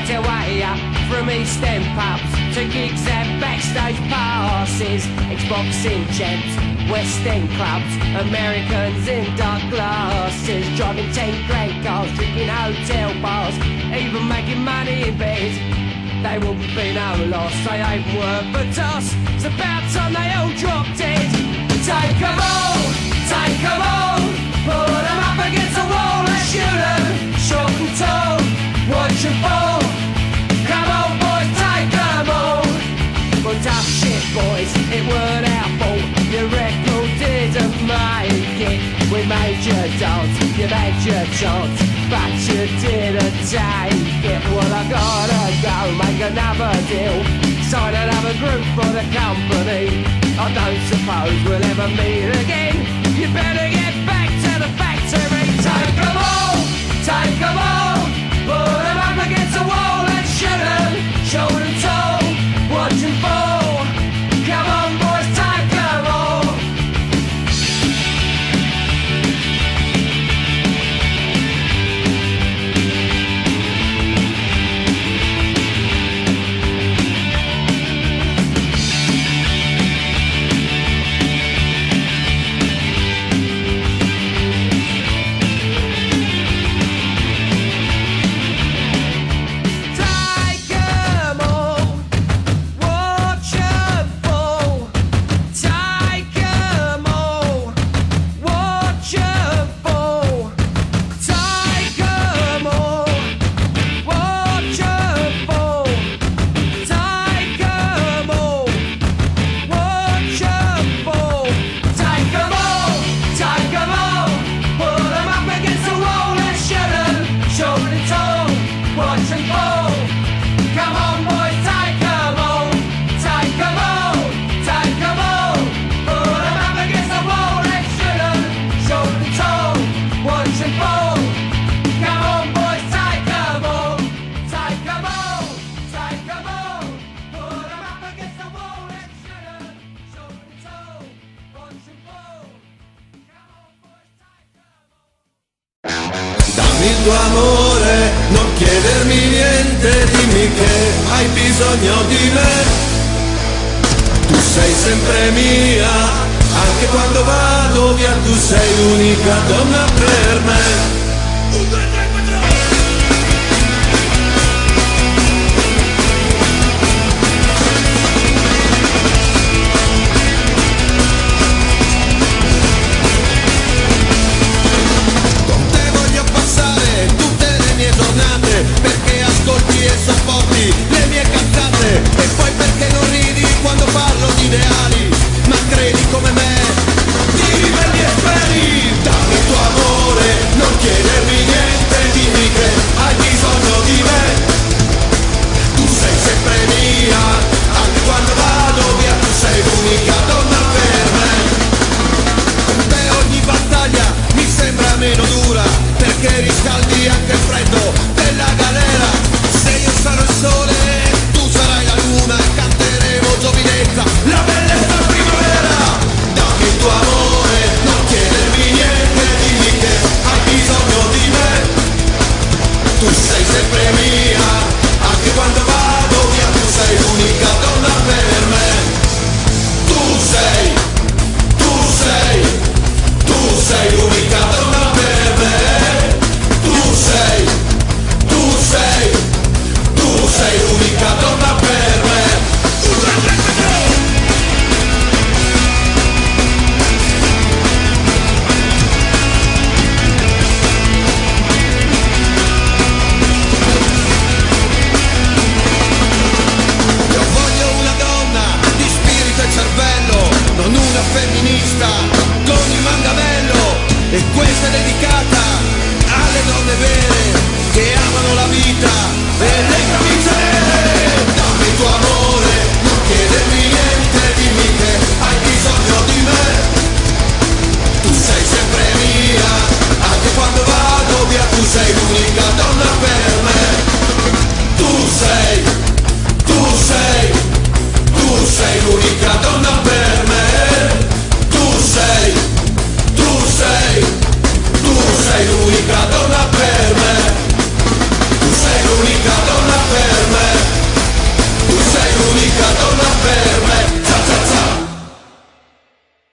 their way up from East End pubs to gigs and backstage passes, ex-boxing champs, West End clubs, Americans in dark glasses, driving 10 grand cars, drinking hotel bars, even making money in bed. They wouldn't be no loss, they ain't worth a toss. It's about time they all drop dead. Take 'em all, put 'em up against the wall and shoot 'em, short and tall, watch 'em fall. Come on boys, take 'em all. But tough shit boys, it weren't our fault. Your record didn't make it. We made you dance, you had your chance, but you didn't take it. Well, I gotta go make another deal, sign another group for the company. I don't suppose we'll ever meet again. You better get back to the factory. Take 'em all, put 'em up against the wall and shoot 'em, short and tall, watch 'em fall. Come on boys, take 'em all. Dammi il tuo amore, non chiedermi niente, dimmi che hai bisogno di me. Tu sei sempre mia, anche quando vado via, tu sei l'unica donna per me.